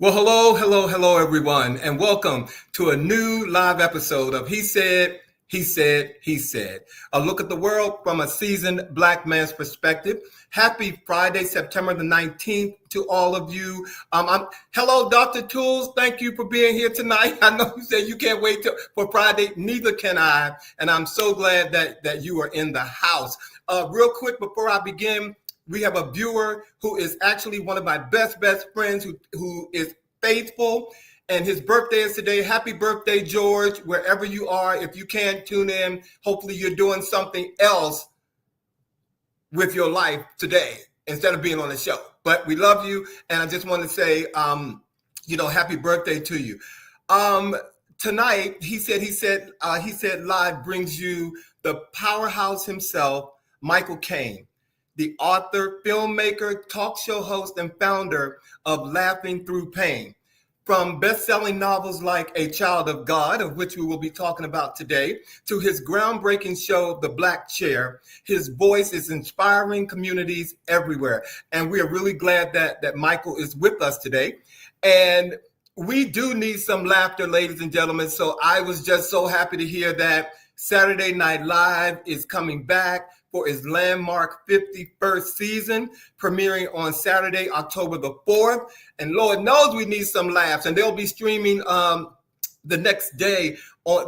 Well, hello, everyone, and welcome to a new live episode of He Said, He Said, He Said. A look at the world from a seasoned Black man's perspective. Happy Friday, September the 19th to all of you. Hello, Dr. Tools. Thank you for being here tonight. I know you said you can't wait for Friday. Neither can I. And I'm so glad that you are in the house. Real quick, before I begin, we have a viewer who is actually one of my best friends who is faithful, and his birthday is today. Happy birthday, George, wherever you are. If you can tune in, hopefully you're doing something else with your life today instead of being on the show. But we love you, and I just want to say, happy birthday to you. Tonight, he said live brings you the powerhouse himself, Mykle-Kane, the author, filmmaker, talk show host, and founder of Laughing Through Pain. From best-selling novels like A Child of God, of which we will be talking about today, to his groundbreaking show, The Black Chair, his voice is inspiring communities everywhere. And we are really glad that Mykle is with us today. And we do need some laughter, ladies and gentlemen. So I was just so happy to hear that Saturday Night Live is coming back for its landmark 51st season, premiering on Saturday, October the 4th. And Lord knows we need some laughs. And they'll be streaming the next day.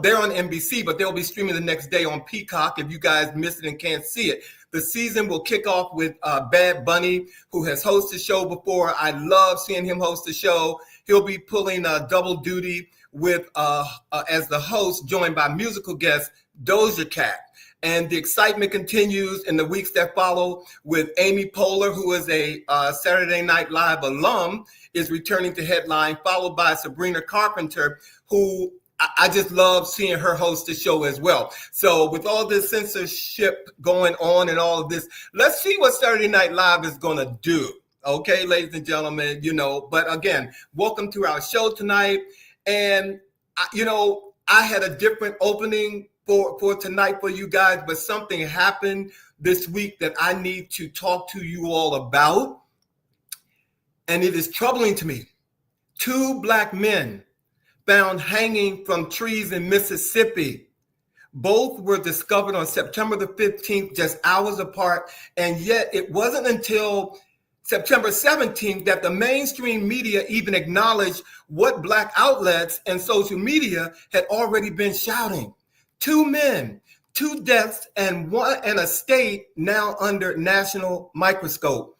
They're on NBC, but they'll be streaming the next day on Peacock if you guys missed it and can't see it. The season will kick off with Bad Bunny, who has hosted the show before. I love seeing him host the show. He'll be pulling double duty with as the host, joined by musical guest Doja Cat. And the excitement continues in the weeks that follow with Amy Poehler, who is a Saturday Night Live alum, is returning to headline, followed by Sabrina Carpenter, who I just love seeing her host the show as well. So with all this censorship going on and all of this, let's see what Saturday Night Live is going to do. Okay, ladies and gentlemen, but again, welcome to our show tonight. And, I had a different opening for tonight for you guys, but something happened this week that I need to talk to you all about. And it is troubling to me. 2 Black men found hanging from trees in Mississippi. Both were discovered on September the 15th, just hours apart. And yet it wasn't until September 17th that the mainstream media even acknowledged what Black outlets and social media had already been shouting. 2 men, 2 deaths, and a state now under national microscope.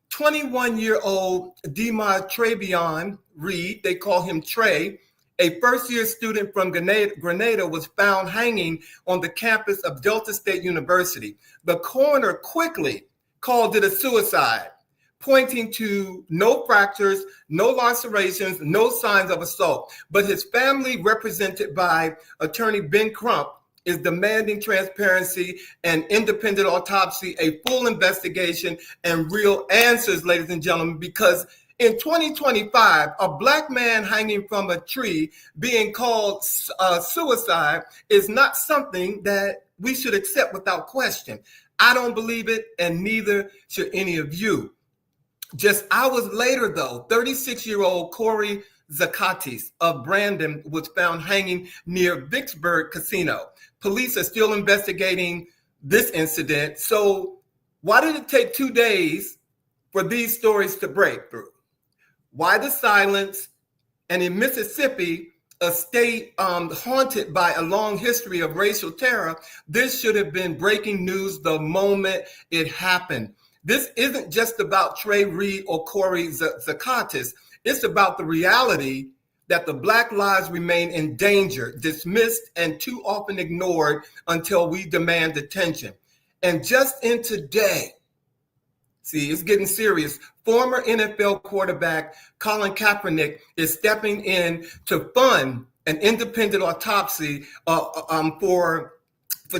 21-year-old Trevion Reed, they call him Trey, a first-year student from Grenada, was found hanging on the campus of Delta State University. The coroner quickly called it a suicide, pointing to no fractures, no lacerations, no signs of assault. But his family, represented by attorney Ben Crump, is demanding transparency and independent autopsy, a full investigation, and real answers, ladies and gentlemen, because in 2025, a Black man hanging from a tree being called suicide is not something that we should accept without question. I don't believe it, and neither should any of you. Just hours later, though, 36-year-old Corey Zakatis of Brandon was found hanging near Vicksburg Casino. Police are still investigating this incident. So why did it take 2 days for these stories to break through? Why the silence? And in Mississippi, a state haunted by a long history of racial terror, this should have been breaking news the moment it happened. This isn't just about Trey Reed or Corey Zakatis. It's about the reality that the Black lives remain in danger, dismissed, and too often ignored until we demand attention. And just in today, see, it's getting serious. Former NFL quarterback Colin Kaepernick is stepping in to fund an independent autopsy for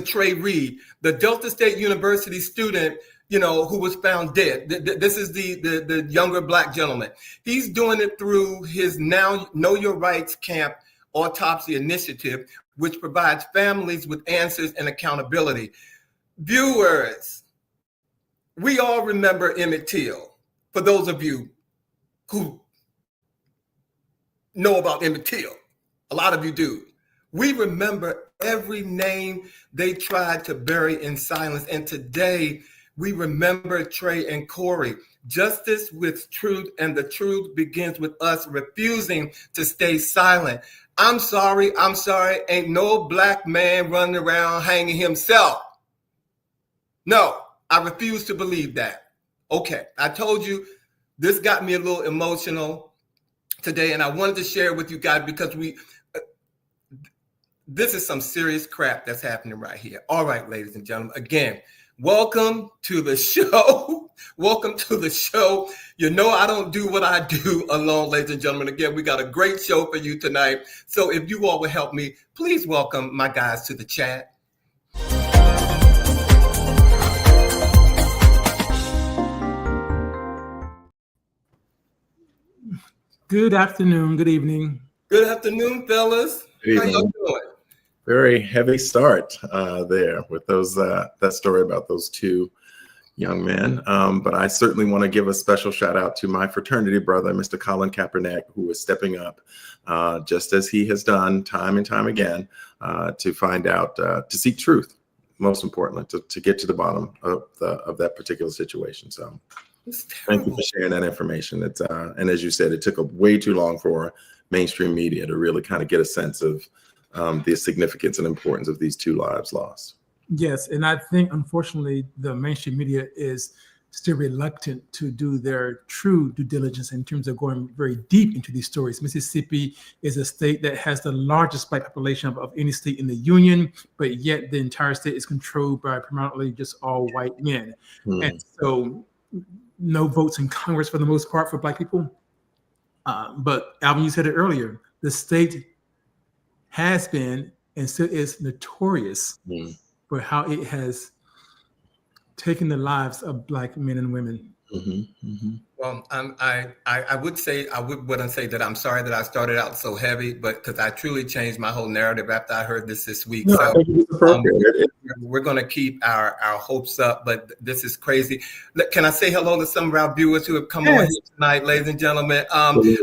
Trey Reed, the Delta State University student who was found dead. This is the younger Black gentleman. He's doing it through his Now Know Your Rights Camp autopsy initiative, which provides families with answers and accountability. Viewers, we all remember Emmett Till. For those of you who know about Emmett Till. A lot of you do. We remember every name they tried to bury in silence. And today we remember Trey and Corey. Justice with truth, and the truth begins with us refusing to stay silent. I'm sorry. Ain't no black man running around hanging himself. No, I refuse to believe that. Okay, I told you this got me a little emotional today, and I wanted to share it with you guys because this is some serious crap that's happening right here. All right, ladies and gentlemen, again, welcome to the show. Welcome to the show. You know I don't do what I do alone, ladies and gentlemen. Again, we got a great show for you tonight. So if you all will help me, please welcome my guys to the chat. Good afternoon. Good evening. Good afternoon, fellas. Good How y'all doing? Very heavy start there with those that story about those two young men. But I certainly want to give a special shout out to my fraternity brother, Mr. Colin Kaepernick, who is stepping up just as he has done time and time again to find out, to seek truth, most importantly, to get to the bottom of that particular situation. So thank you for sharing that information. It's and as you said, it took way too long for mainstream media to really kind of get a sense of the significance and importance of these two lives lost. Yes, and I think, unfortunately, the mainstream media is still reluctant to do their true due diligence in terms of going very deep into these stories. Mississippi is a state that has the largest black population of any state in the union, but yet the entire state is controlled by predominantly just all white men. And so no votes in Congress for the most part for black people. But Alvin, you said it earlier, the state has been and still is notorious for how it has taken the lives of black men and women. Well, I wouldn't say that I'm sorry that I started out so heavy, but because I truly changed my whole narrative after I heard this week. No, so I think it's appropriate. We're going to keep our hopes up, but this is crazy. Can I say hello to some of our viewers who have come on here tonight, ladies and gentlemen?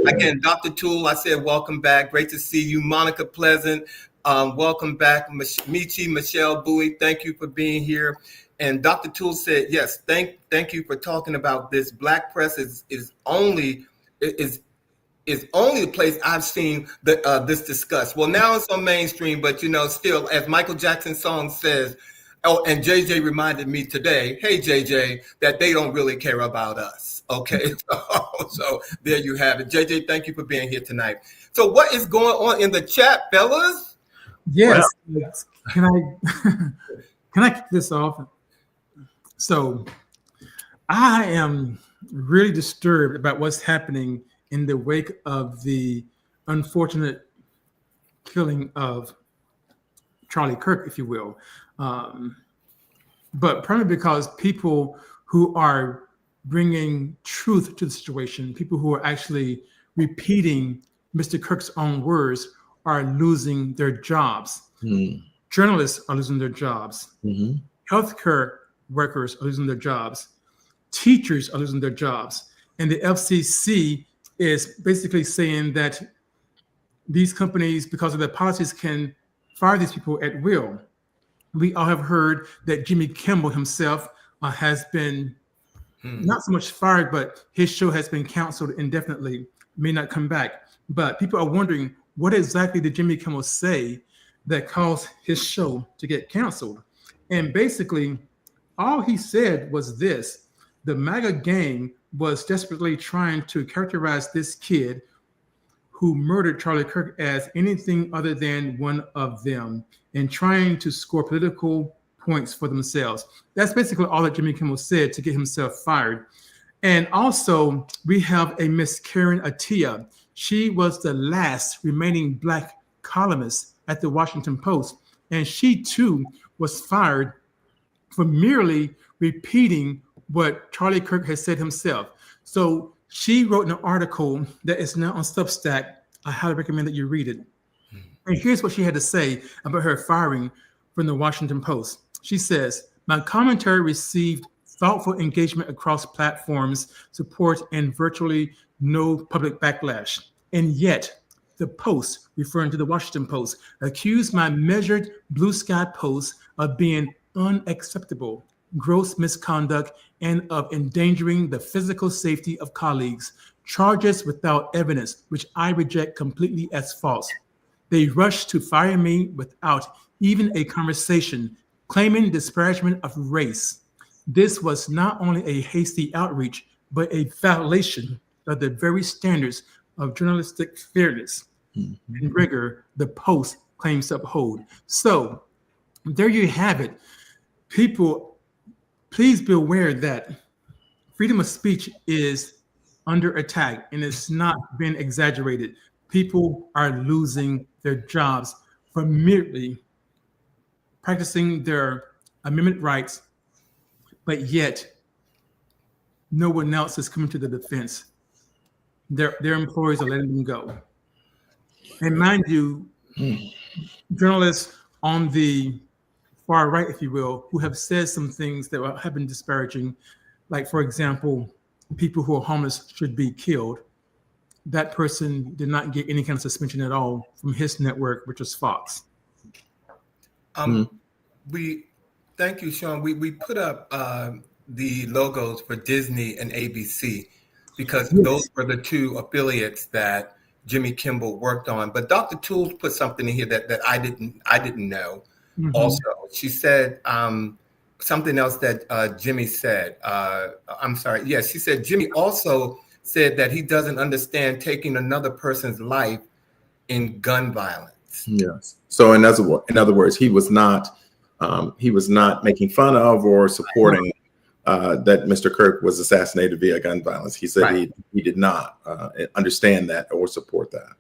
Again, Dr. Toole, I said welcome back. Great to see you. Monica Pleasant, welcome back. Michi, Michelle Bowie, thank you for being here. And Dr. Toole said, yes, thank you for talking about this. Black press is only the place I've seen this discussed. Well, now it's on mainstream, but still, as Michael Jackson's song says, and JJ reminded me today, hey JJ, that they don't really care about us. Okay, so there you have it. JJ, thank you for being here tonight. So what is going on in the chat, fellas? Yes, wow. Can I kick this off? So I am really disturbed about what's happening in the wake of the unfortunate killing of Charlie Kirk, if you will. But primarily because people who are bringing truth to the situation, people who are actually repeating Mr. Kirk's own words, are losing their jobs. Journalists are losing their jobs. Healthcare workers are losing their jobs. Teachers are losing their jobs. And the FCC is basically saying that these companies, because of their policies, can fire these people at will. We all have heard that Jimmy Kimmel himself has been not so much fired, but his show has been canceled indefinitely, may not come back. But people are wondering, what exactly did Jimmy Kimmel say that caused his show to get canceled? And basically, all he said was this: the MAGA gang was desperately trying to characterize this kid who murdered Charlie Kirk as anything other than one of them, and trying to score political points for themselves. That's basically all that Jimmy Kimmel said to get himself fired. And also, we have a Miss Karen Attiah. She was the last remaining black columnist at the Washington Post, and she too was fired for merely repeating what Charlie Kirk has said himself. So she wrote an article that is now on Substack. I highly recommend that you read it. And here's what she had to say about her firing from the Washington Post. She says, "My commentary received thoughtful engagement across platforms, support, and virtually no public backlash. And yet, the Post, referring to the Washington Post, accused my measured Blue Sky post of being unacceptable, gross misconduct, and of endangering the physical safety of colleagues. Charges without evidence, which I reject completely as false. They rushed to fire me without even a conversation, claiming disparagement of race. This was not only a hasty outreach, but a violation of the very standards of journalistic fairness and rigor the Post claims to uphold. So there you have it. People, please be aware that freedom of speech is under attack, and it's not been exaggerated. People are losing their jobs for merely practicing their amendment rights, but yet no one else is coming to the defense. Their employers are letting them go. And mind you, journalists on the far right, if you will, who have said some things that have been disparaging, like, for example, people who are homeless should be killed. That person did not get any kind of suspension at all from his network, which was Fox. We thank you, Sean. We put up the logos for Disney and ABC because those were the two affiliates that Jimmy Kimmel worked on. But Dr. Tools put something in here that I didn't know. Also, she said something else that Jimmy said. I'm sorry. Yes, she said Jimmy also said that he doesn't understand taking another person's life in gun violence. Yes. So in other words, he was not making fun of or supporting that Mr. Kirk was assassinated via gun violence. He said he did not understand that or support that.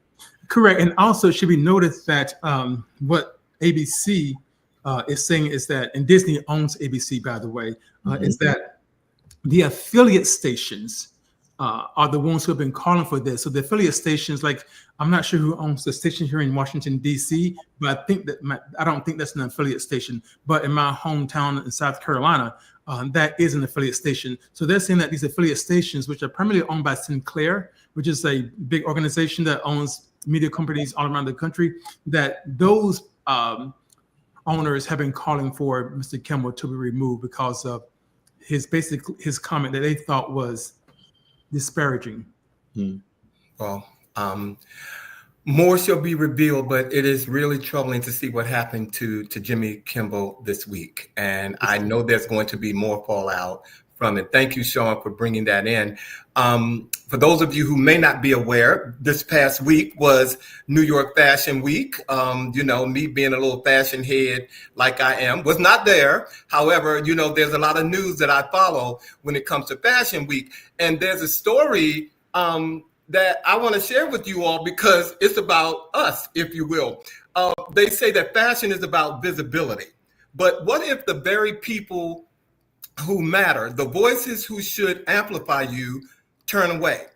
Correct. And also it should be noted that what ABC is saying is that, and Disney owns ABC, by the way, is that the affiliate stations are the ones who have been calling for this. So the affiliate stations, like, I'm not sure who owns the station here in Washington, D.C., but I don't think that's an affiliate station. But in my hometown in South Carolina, that is an affiliate station. So they're saying that these affiliate stations, which are primarily owned by Sinclair, which is a big organization that owns media companies all around the country, that those owners have been calling for Mr. Kimmel to be removed because of his comment that they thought was disparaging. Well, more shall be revealed, but it is really troubling to see what happened to Jimmy Kimmel this week. And I know there's going to be more fallout from it. Thank you, Sean, for bringing that in. For those of you who may not be aware, this past week was New York Fashion Week. Me being a little fashion head like I am, was not there. However, there's a lot of news that I follow when it comes to Fashion Week. And there's a story that I want to share with you all because it's about us, if you will. They say that fashion is about visibility. But what if the very people who matter, the voices who should amplify you, turn away?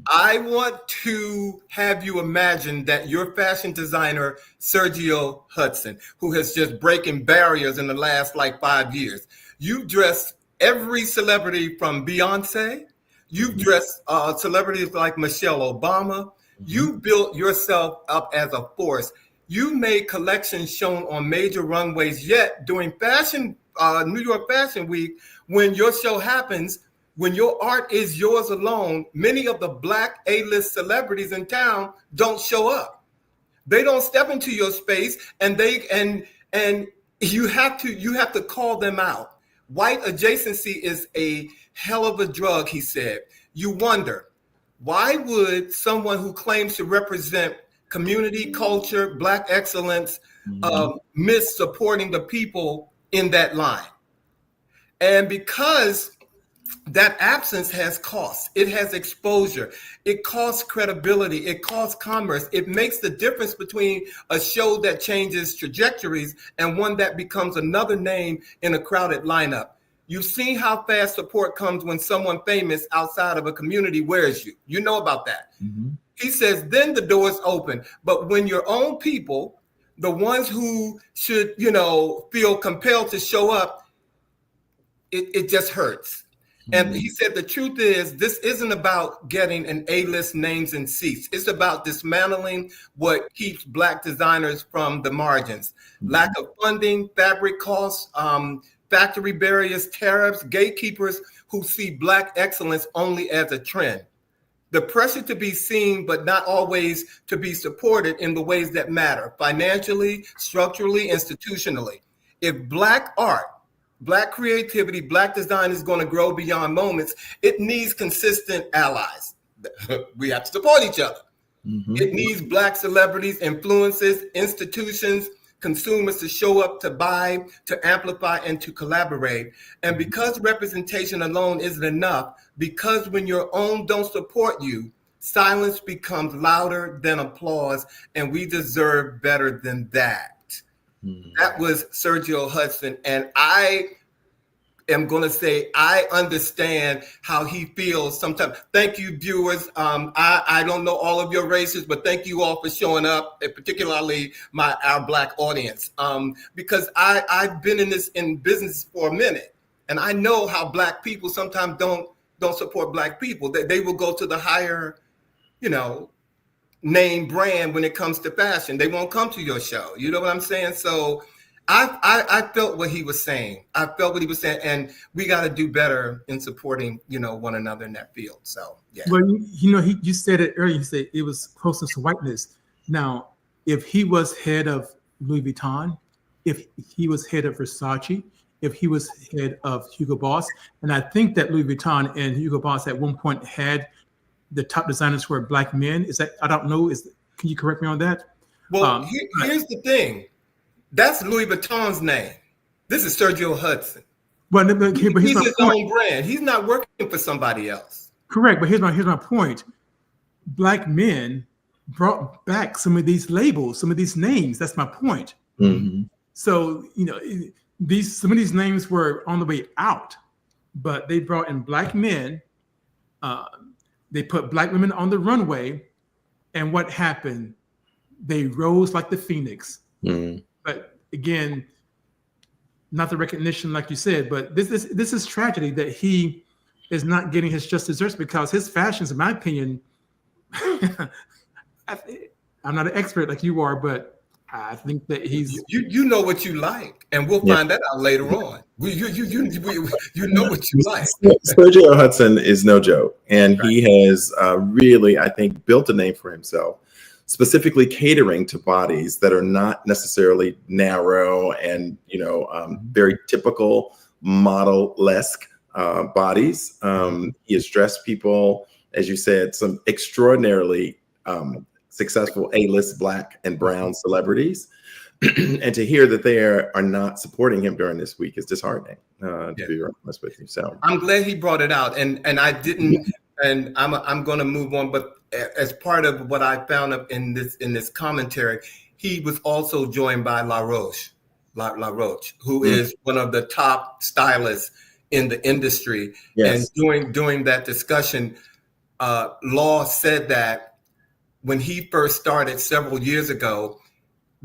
I want to have you imagine that your fashion designer, Sergio Hudson, who has just breaking barriers in the last 5 years. You've dressed every celebrity from Beyonce. You've dressed celebrities like Michelle Obama. You built yourself up as a force. You made collections shown on major runways, yet during New York Fashion Week, when your show happens, when your art is yours alone, many of the Black A-list celebrities in town don't show up. They don't step into your space, and you have to call them out. White adjacency is a hell of a drug, he said. You wonder, why would someone who claims to represent community, culture, Black excellence, miss supporting the people in that line? And because that absence has cost, it has exposure, it costs credibility, it costs commerce. It makes the difference between a show that changes trajectories and one that becomes another name in a crowded lineup. You've seen how fast support comes when someone famous outside of a community wears you. You know about that. He says, then the doors open. But when your own people, the ones who should, feel compelled to show up, it just hurts. And he said, the truth is, this isn't about getting an A-list names and seats. It's about dismantling what keeps Black designers from the margins. Lack of funding, fabric costs, factory barriers, tariffs, gatekeepers who see Black excellence only as a trend. The pressure to be seen, but not always to be supported in the ways that matter, financially, structurally, institutionally. If Black art, Black creativity, Black design is going to grow beyond moments, it needs consistent allies. We have to support each other. It needs Black celebrities, influences, institutions, consumers to show up, to buy, to amplify, and to collaborate. And because representation alone isn't enough, because when your own don't support you, silence becomes louder than applause, and we deserve better than that. That was Sergio Hudson. And I am going to say, I understand how he feels sometimes. Thank you, viewers. I don't know all of your races, but thank you all for showing up, and particularly our Black audience. Because I've been in business for a minute, and I know how Black people sometimes don't support Black people. They will go to the higher, name brand when it comes to fashion. They won't come to your show. You know what I'm saying? So I felt what he was saying. I felt what he was saying, and we got to do better in supporting, one another in that field. So, yeah. Well, you said it earlier. You said it was closeness to whiteness. Now, if he was head of Louis Vuitton, if he was head of Versace, if he was head of Hugo Boss, and I think that Louis Vuitton and Hugo Boss at one point had the top designers were Black men. Is that, I don't know. Can you correct me on that? Well, here's the thing. That's Louis Vuitton's name. This is Sergio Hudson. Well, but he's his own brand. He's not working for somebody else. Correct, but here's my point. Black men brought back some of these labels, some of these names. That's my point. So some of these names were on the way out, but they brought in Black men. They put Black women on the runway, and what happened? They rose like the phoenix. But again, not the recognition, like you said, but this is tragedy that he is not getting his just desserts, because his fashions, in my opinion, I'm not an expert like you are, but I think that he's you know what you like, and we'll find that out later on. You know what you like. Sergio Hudson is no joke, and he has really, I think, built a name for himself, specifically catering to bodies that are not necessarily narrow and very typical model-esque bodies. He has dressed people, as you said, some extraordinarily successful A-list Black and brown celebrities. And to hear that they are not supporting him during this week is disheartening, to be honest with you. So I'm glad he brought it out, and I didn't, and I'm going to move on. But as part of what I found up in this commentary, he was also joined by La Roche, who is one of the top stylists in the industry. Yes. And during that discussion, Law said that when he first started several years ago,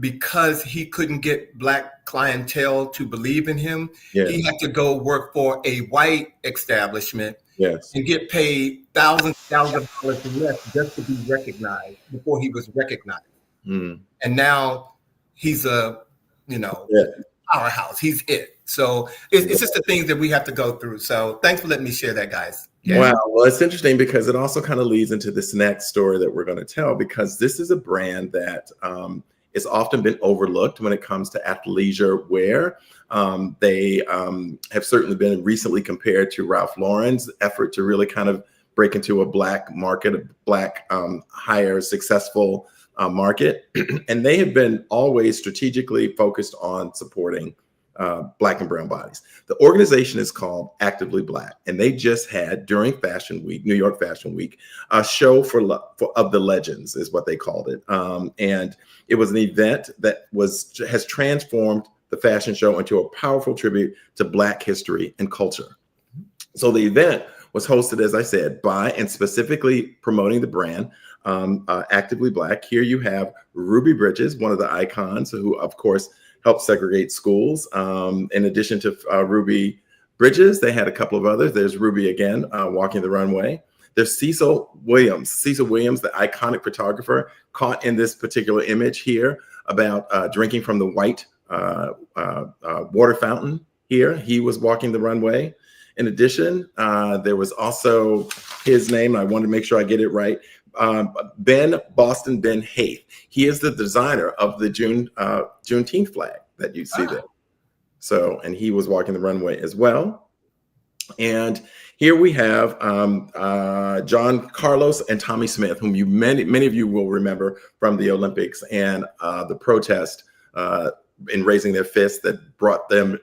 because he couldn't get Black clientele to believe in him, he had to go work for a white establishment and get paid thousands of dollars less just to be recognized before he was recognized. And now he's a, powerhouse. He's it. So it's just the things that we have to go through. So thanks for letting me share that, guys. Yeah. Wow. Well, it's interesting because it also kind of leads into this next story that we're going to tell, because this is a brand that it's often been overlooked when it comes to athleisure wear. They have certainly been recently compared to Ralph Lauren's effort to really kind of break into a Black market, a Black higher successful market. And they have been always strategically focused on supporting Black and brown bodies. The organization is called Actively Black, and they just had, during Fashion Week, New York Fashion Week, a show of the legends is what they called it. And it was an event that has transformed the fashion show into a powerful tribute to Black history and culture. So the event was hosted, as I said, by and specifically promoting the brand, Actively Black. Here you have Ruby Bridges, one of the icons who, of course, helped segregate schools. In addition to Ruby Bridges, they had a couple of others. There's Ruby again, walking the runway. There's Cecil Williams. Cecil Williams, the iconic photographer, caught in this particular image here about drinking from the white water fountain here. He was walking the runway. In addition, there was also his name. I want to make sure I get it right. Ben Hayth. He is the designer of the Juneteenth flag that you see there. So, and he was walking the runway as well. And here we have John Carlos and Tommy Smith, whom many of you will remember from the Olympics and the protest in raising their fists that brought them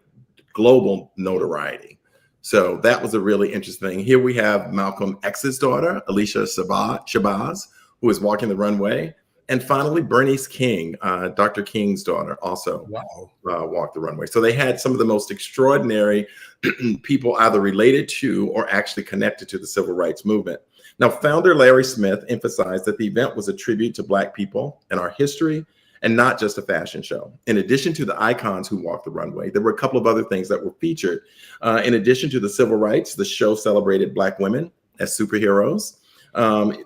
global notoriety. So that was a really interesting thing. Here we have Malcolm X's daughter, Alicia Shabazz, who is walking the runway. And finally, Bernice King, Dr. King's daughter, also walked the runway. So they had some of the most extraordinary people either related to or actually connected to the civil rights movement. Now, founder Larry Smith emphasized that the event was a tribute to Black people and our history, and not just a fashion show. In addition to the icons who walked the runway, there were a couple of other things that were featured. In addition to the civil rights, the show celebrated Black women as superheroes.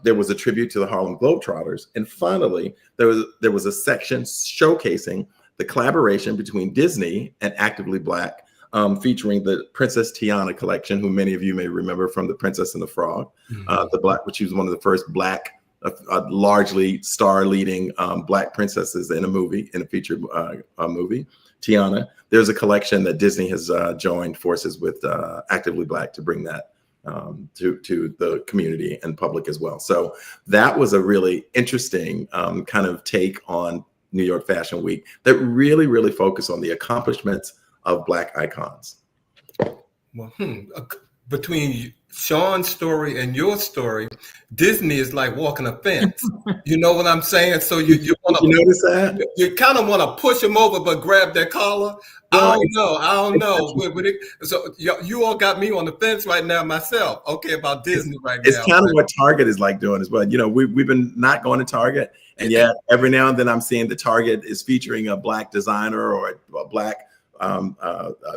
There was a tribute to the Harlem Globetrotters. And finally, there was a section showcasing the collaboration between Disney and Actively Black, featuring the Princess Tiana collection, who many of you may remember from The Princess and the Frog, which was one of the first Black, largely star-leading Black princesses in a featured movie, Tiana. There's a collection that Disney has joined forces with Actively Black to bring that to the community and public as well. So that was a really interesting kind of take on New York Fashion Week that really, really focused on the accomplishments of Black icons. Well, between Sean's story and your story, Disney is like walking a fence. You know what I'm saying? So you notice that? You kind of want to push them over, but grab their collar. I don't know. So you all got me on the fence right now myself. Okay, about Disney right now. It's kind of what Target is like doing as well. You know, we've been not going to Target, and yet every now and then I'm seeing the Target is featuring a Black designer or a Black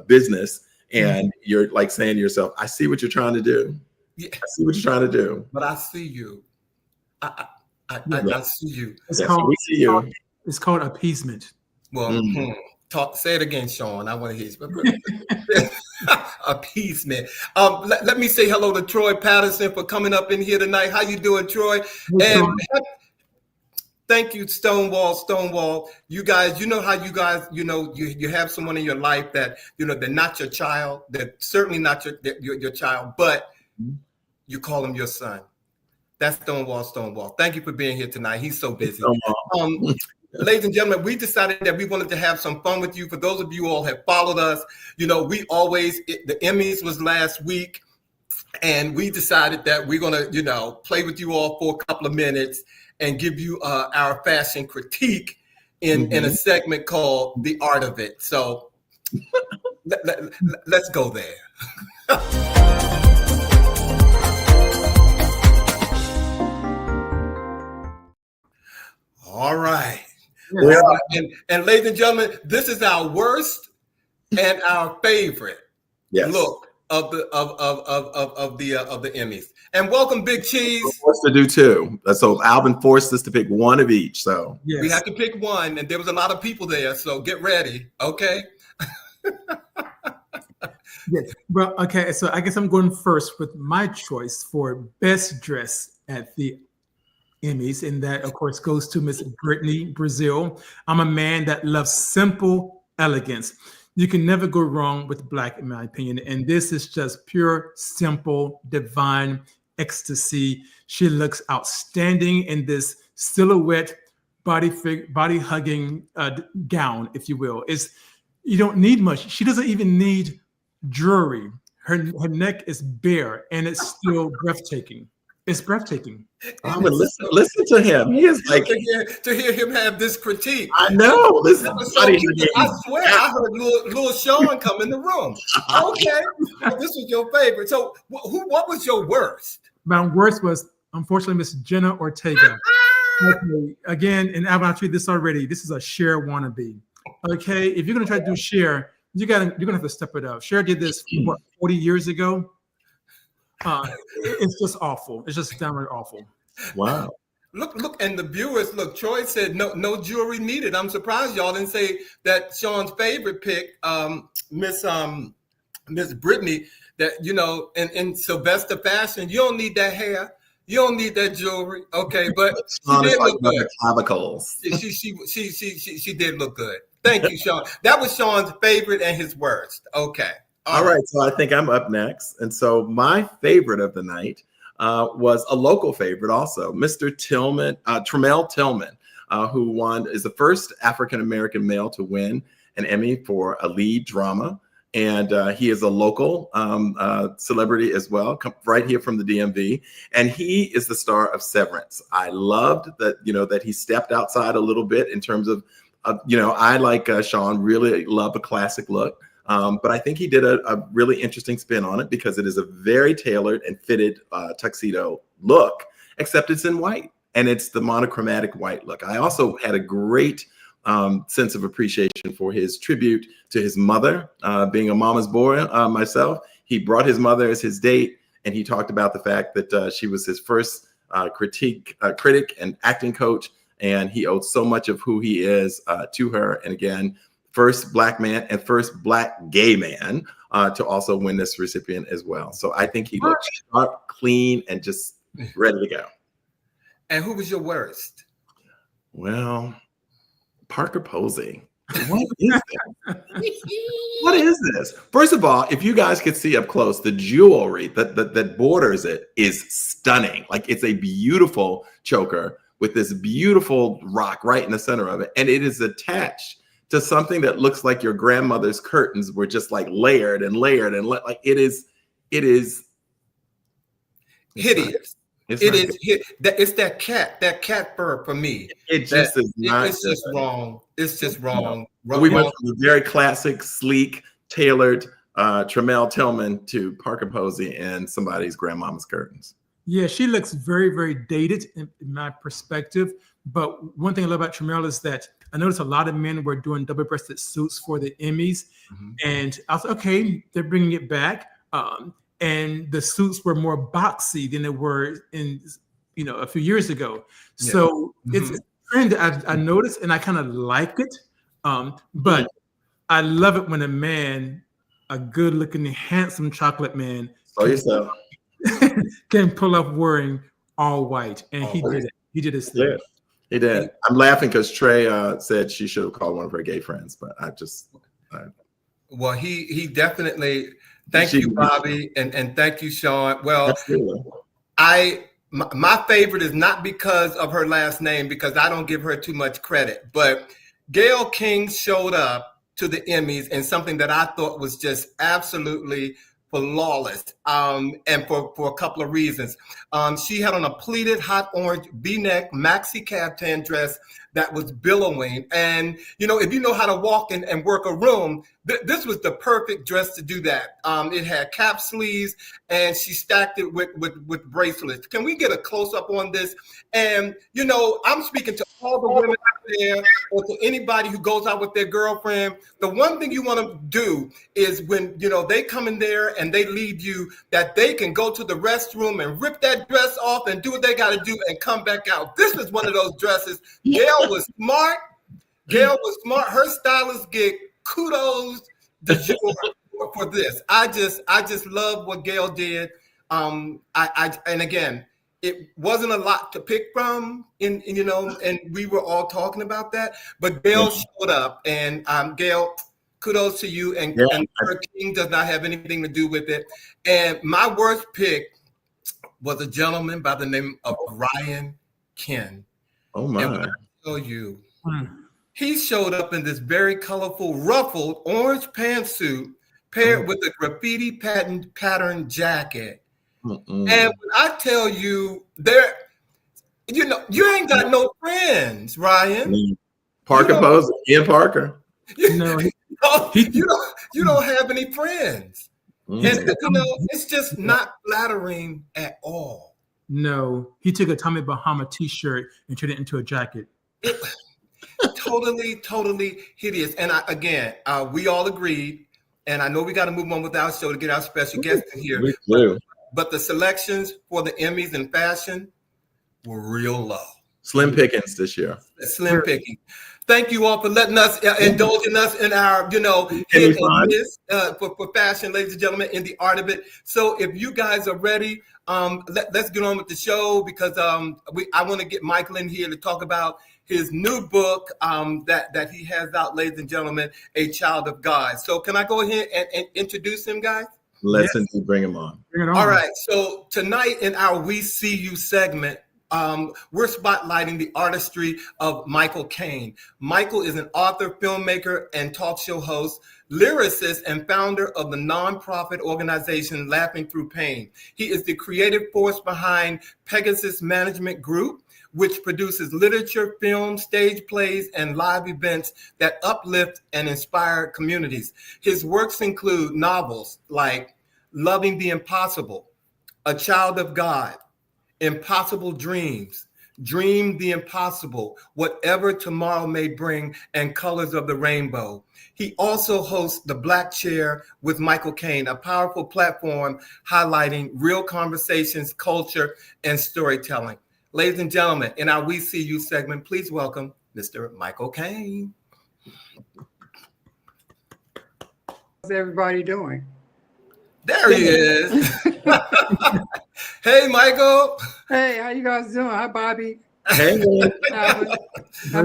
business. And you're like saying to yourself, I see what you're trying to do. Yeah. I see what you're trying to do. But I see you. I see you. We see you. It's called appeasement. Well, say it again, Sean. I want to hear you. Appeasement. Let me say hello to Troy Patterson for coming up in here tonight. How you doing, Troy? And thank you, Stonewall. You guys, you know how you guys, you have someone in your life that, they're not your child. They're certainly not your child, but you call them your son. That's Stonewall. Thank you for being here tonight. He's so busy. Ladies and gentlemen, we decided that we wanted to have some fun with you. For those of you all have followed us, we always, the Emmys was last week, and we decided that we're going to, play with you all for a couple of minutes and give you our fashion critique in a segment called The Art of It. So let's go there. All right. And ladies and gentlemen, this is our worst and our favorite look of the Emmys. And welcome, Big Cheese. We're forced to do two. So Alvin forced us to pick one of each. So we have to pick one, and there was a lot of people there. So get ready, okay? Yes. Well, okay. So I guess I'm going first with my choice for best dress at the Emmys, and that, of course, goes to Miss Brittany Brazil. I'm a man that loves simple elegance. You can never go wrong with Black, in my opinion. And this is just pure, simple, divine ecstasy. She looks outstanding in this silhouette, body hugging gown, if you will. You don't need much. She doesn't even need jewelry. Her neck is bare, and it's still breathtaking. It's breathtaking. Oh, but listen to him. He is like to hear him have this critique. I know. Listen, I swear, I heard little Sean come in the room. Okay, this was your favorite. So, what was your worst? My worst was, unfortunately, Miss Jenna Ortega. Okay, again, and Alvin, I'll treat this already. This is a Cher wannabe. Okay, if you're gonna try to do Cher, you're gonna have to step it up. Cher did this 40 years ago. It's just awful. It's just downright awful. Wow. Look, and the viewers, look, Troy said no jewelry needed. I'm surprised y'all didn't say that Sean's favorite pick, Miss Brittany, that, you know, in Sylvester fashion, you don't need that hair. You don't need that jewelry. Okay, but she did look good. Clavicles. She did look good. Thank you, Sean. That was Sean's favorite and his worst. Okay. All right. So I think I'm up next. And so my favorite of the night was a local favorite also, Mr. Tremel Tillman, who is the first African-American male to win an Emmy for a lead drama. And he is a local celebrity as well, right here from the DMV. And he is the star of Severance. I loved that, you know, that he stepped outside a little bit in terms of, you know, I, like Sean, really love a classic look. But I think he did a really interesting spin on it because it is a very tailored and fitted tuxedo look, except it's in white, and it's the monochromatic white look. I also had a great sense of appreciation for his tribute to his mother, being a mama's boy myself. He brought his mother as his date, and he talked about the fact that she was his first critic and acting coach, and he owed so much of who he is to her. And again, first Black man and first Black gay man to also win this recipient as well. So I think he looked sharp, clean, and just ready to go. And who was your worst? Well, Parker Posey. What is this? What is this? First of all, if you guys could see up close, the jewelry that borders it is stunning. Like, it's a beautiful choker with this beautiful rock right in the center of it. And it is attached to something that looks like your grandmother's curtains were just like layered and layered and like it is hideous. It's that cat fur for me. It just is not. It's just wrong. It's just wrong. We went from the very classic, sleek, tailored Tremel Tillman to Parker Posey and somebody's grandmama's curtains. Yeah, she looks very, very dated in my perspective. But one thing I love about Tremel is that I noticed a lot of men were doing double-breasted suits for the Emmys, and I was okay. They're bringing it back. And the suits were more boxy than they were in, you know, a few years ago. Yeah. So it's a trend that I noticed, and I kind of like it. But I love it when a good-looking, handsome chocolate man, can pull off wearing all white, and he did it. He did his thing. Yeah, he did. I'm laughing because Trey said she should have called one of her gay friends, but well, he definitely. Thank you, Bobby, and thank you, Sean. Well, absolutely. My favorite is not because of her last name, because I don't give her too much credit, but Gayle King showed up to the Emmys in something that I thought was just absolutely flawless, and for a couple of reasons. She had on a pleated hot orange V-neck maxi caftan dress that was billowing. And, you know, if you know how to walk and work a room, this was the perfect dress to do that. It had cap sleeves, and she stacked it with bracelets. Can we get a close-up on this? And, you know, I'm speaking to all the women out there, or to anybody who goes out with their girlfriend. The one thing you want to do is when, you know, they come in there and they leave you, that they can go to the restroom and rip that dress off and do what they got to do and come back out. This is one of those dresses. Gayle was smart. Her stylist get kudos for this. I just love what Gayle did. And again, it wasn't a lot to pick from, and we were all talking about that. But Gayle showed up, and Gayle, kudos to you. And her king does not have anything to do with it. And my worst pick was a gentleman by the name of Ryan Ken. Oh my! And when I tell you, he showed up in this very colorful, ruffled orange pantsuit paired with a graffiti pattern jacket. And when I tell you, you ain't got no friends, Ryan. Parker Posey, Ian Parker. You don't have any friends. And it's just not flattering at all. No, he took a Tommy Bahama t-shirt and turned it into a jacket. Totally hideous. And we all agreed, and I know we got to move on with our show to get our special guest in here. We do. But the selections for the Emmys in fashion were real low. Slim pickings this year. Slim picking. Thank you all for letting us indulging us in our, hit and miss for fashion, ladies and gentlemen, in the art of it. So if you guys are ready, let's get on with the show, because I want to get Michael in here to talk about his new book that he has out, ladies and gentlemen, A Child of God. So can I go ahead and introduce him, guys? Let's indeed bring him on. Bring it on. All right. So tonight in our We See You segment, we're spotlighting the artistry of Mykle-Kane. Michael is an author, filmmaker, and talk show host, lyricist, and founder of the nonprofit organization Laughing Through Pain. He is the creative force behind Pegasus Management Group, which produces literature, film, stage plays, and live events that uplift and inspire communities. His works include novels like Loving the Impossible, A Child of God, Impossible Dreams, Dream the Impossible, Whatever Tomorrow May Bring, and Colors of the Rainbow. He also hosts The Black Chair with Mykle-Kane, a powerful platform highlighting real conversations, culture, and storytelling. Ladies and gentlemen, in our We See You segment, please welcome Mr. Mykle-Kane. How's everybody doing? There he is. Hey, Michael. Hey, how you guys doing? Hi, Bobby. Hey, How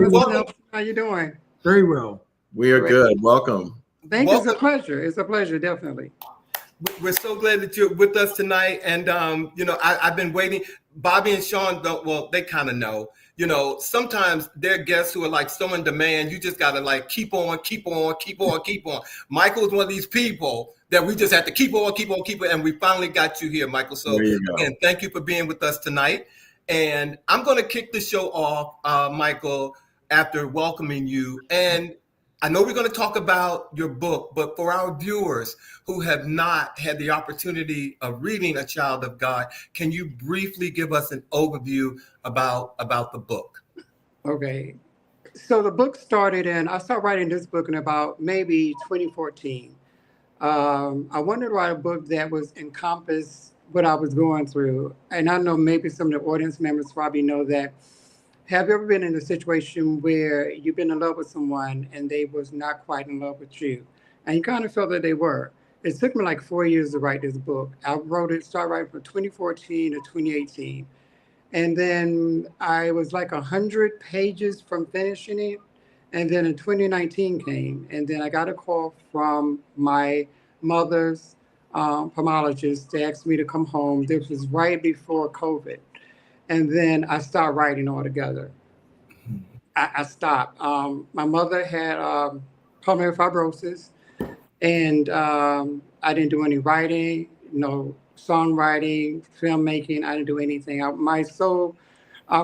you doing? Very well. we are good. Welcome. Thank you. It's a pleasure. It's a pleasure, definitely. We're so glad that you're with us tonight. And, I've been waiting. Bobby and Sean they kind of know. Sometimes they're guests who are like so in demand, you just got to keep on. Michael is one of these people that we just have to keep on. And we finally got you here, Michael. So again, thank you for being with us tonight. And I'm going to kick the show off, Michael, after welcoming you. And I know we're going to talk about your book, but for our viewers who have not had the opportunity of reading A Child of God, can you briefly give us an overview about the book? Okay. So the book I started writing this book in about maybe 2014. I wanted to write a book that was encompass what I was going through. And I know maybe some of the audience members probably know that. Have you ever been in a situation where you've been in love with someone and they was not quite in love with you? And you kind of felt that they were. It took me like 4 years to write this book. I started writing from 2014 to 2018. And then I was like 100 pages from finishing it. And then in 2019 came, and then I got a call from my mother's ophthalmologist to ask me to come home. This was right before COVID. And then I started writing altogether. I stopped. My mother had pulmonary fibrosis, and I didn't do any writing, no songwriting, filmmaking. I didn't do anything. My sole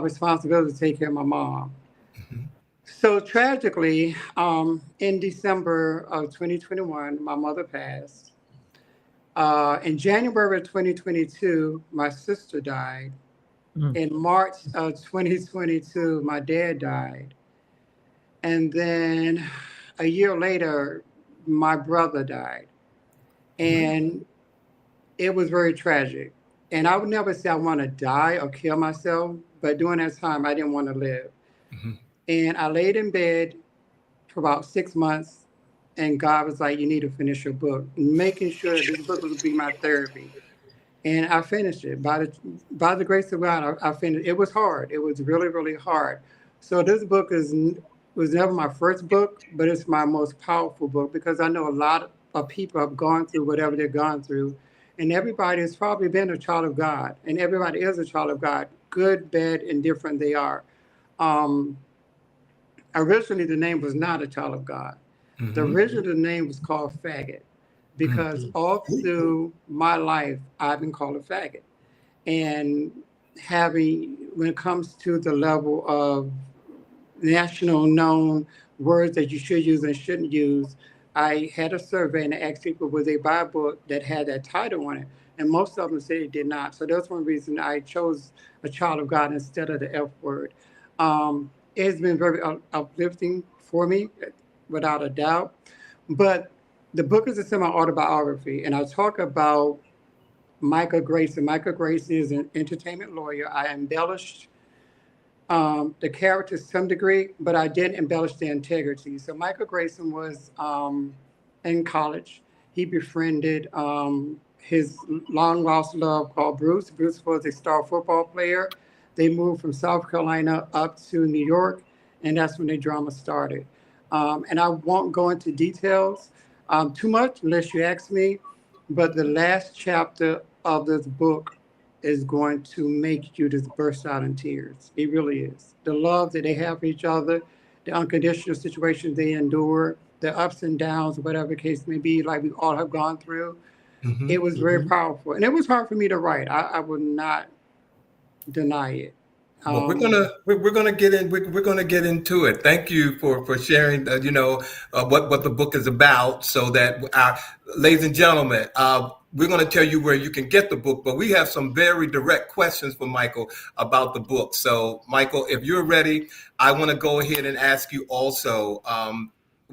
responsibility was to take care of my mom. So tragically, in December of 2021, my mother passed. In January of 2022, my sister died. In March of 2022, my dad died. And then a year later, my brother died. And it was very tragic. And I would never say I want to die or kill myself, but during that time, I didn't want to live. And I laid in bed for about 6 months, and God was like, you need to finish your book, making sure that this book would be my therapy. And I finished it. By the grace of God, I finished. It was hard. It was really, really hard. So this book was never my first book, but it's my most powerful book, because I know a lot of people have gone through whatever they've gone through. And everybody has probably been a child of God. And everybody is a child of God. Good, bad, and different they are. Originally, the name was not A Child of God. The original name was called Faggot, because all through my life, I've been called a faggot. And when it comes to the level of national known words that you should use and shouldn't use, I had a survey and I asked people, would they buy a book that had that title on it? And most of them said they did not. So that's one reason I chose A Child of God instead of the F word. it's been very uplifting for me, without a doubt. But the book is a semi-autobiography, and I talk about Mykle Grayson. Mykle Grayson is an entertainment lawyer. I embellished the character to some degree, but I didn't embellish the integrity. So Mykle Grayson was in college. He befriended his long lost love called Bruce. Bruce was a star football player. They moved from South Carolina up to New York, and that's when the drama started. And I won't go into details too much unless you ask me, but the last chapter of this book is going to make you just burst out in tears. It really is. The love that they have for each other, the unconditional situations they endure, the ups and downs, whatever the case may be, like we all have gone through. It was very powerful. And it was hard for me to write. I would not deny it. Well, we're gonna get in. We're gonna get into it. Thank you for sharing. What the book is about, so that ladies and gentlemen, we're gonna tell you where you can get the book. But we have some very direct questions for Mykle about the book. So, Mykle, if you're ready, I want to go ahead and ask you also,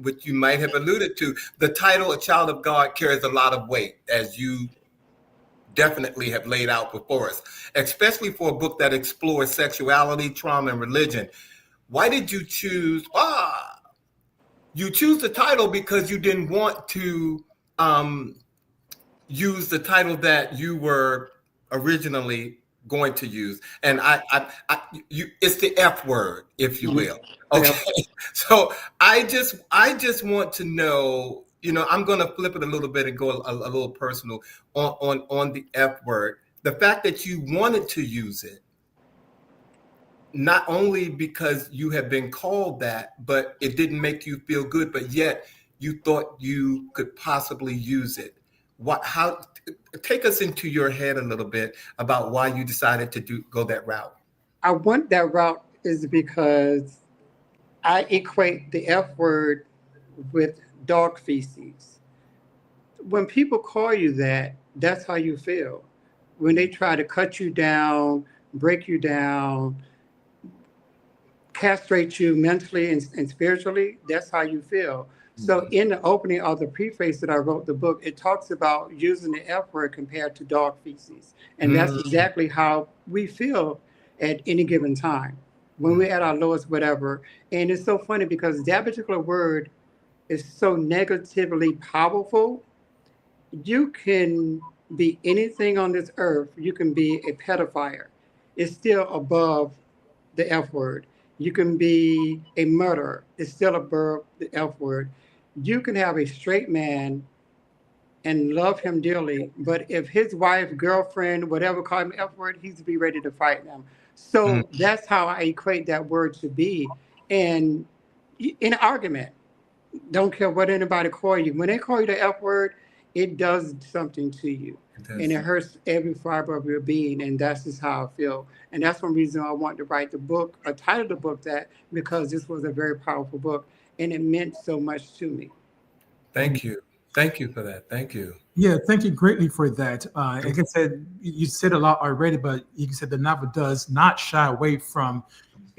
which you might have alluded to, the title "A Child of God" carries a lot of weight, as you definitely have laid out before us, especially for a book that explores sexuality, trauma, and religion. Why did you choose? You choose the title because you didn't want to use the title that you were originally going to use, and it's the F word, if you will. Okay, so I just want to know. I'm going to flip it a little bit and go a little personal on the F word. The fact that you wanted to use it, not only because you have been called that, but it didn't make you feel good, but yet you thought you could possibly use it. Take us into your head a little bit about why you decided to go that route. I went that route is because I equate the F word with dog feces. When people call you that, that's how you feel. When they try to cut you down, break you down, castrate you mentally and spiritually, that's how you feel. So in the opening of the preface that I wrote the book, it talks about using the F word compared to dog feces. And that's exactly how we feel at any given time when we're at our lowest, whatever. And it's so funny because that particular word is so negatively powerful. You can be anything on this earth. You can be a pedophile. It's still above the F word. You can be a murderer. It's still above the F word. You can have a straight man and love him dearly, but if his wife, girlfriend, whatever, call him F word, he's be ready to fight them. So that's how I equate that word to be. And in an argument, don't care what anybody call you. When they call you the F word, it does something to you. And it hurts every fiber of your being. And that's just how I feel. And that's one reason I wanted to write the book, or title the book that, because this was a very powerful book and it meant so much to me. Thank you. Thank you for that. Thank you. Yeah, thank you greatly for that. Like I said, you said a lot already, but you said the novel does not shy away from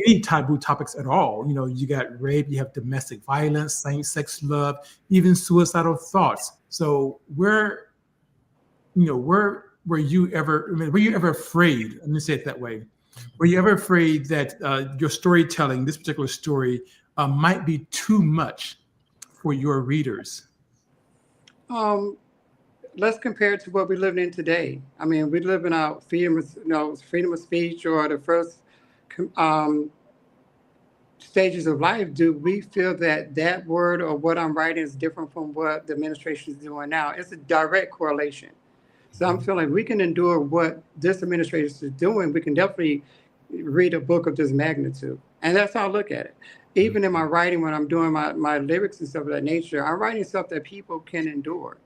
any taboo topics at all. You got rape, you have domestic violence, same-sex love, even suicidal thoughts. So were you ever afraid? Let me say it that way. Were you ever afraid that your storytelling, this particular story, might be too much for your readers? Let's compare it to what we live in today. I mean, we live in our freedom of speech, or the first stages of life. Do we feel that word or what I'm writing is different from what the administration is doing now? It's a direct correlation. So I'm feeling we can endure what this administration is doing. We can definitely read a book of this magnitude. And that's how I look at it. Even in my writing, when I'm doing my lyrics and stuff of that nature, I'm writing stuff that people can endure.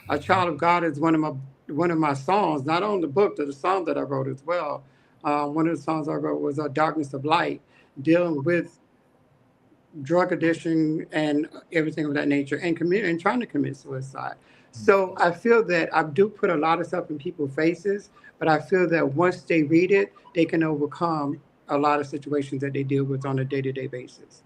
A Child of God is one of my songs, not on the book, but the song that I wrote as well. One of the songs I wrote was Darkness of Light, dealing with drug addiction and everything of that nature, and trying to commit suicide. So I feel that I do put a lot of stuff in people's faces, but I feel that once they read it, they can overcome a lot of situations that they deal with on a day-to-day basis.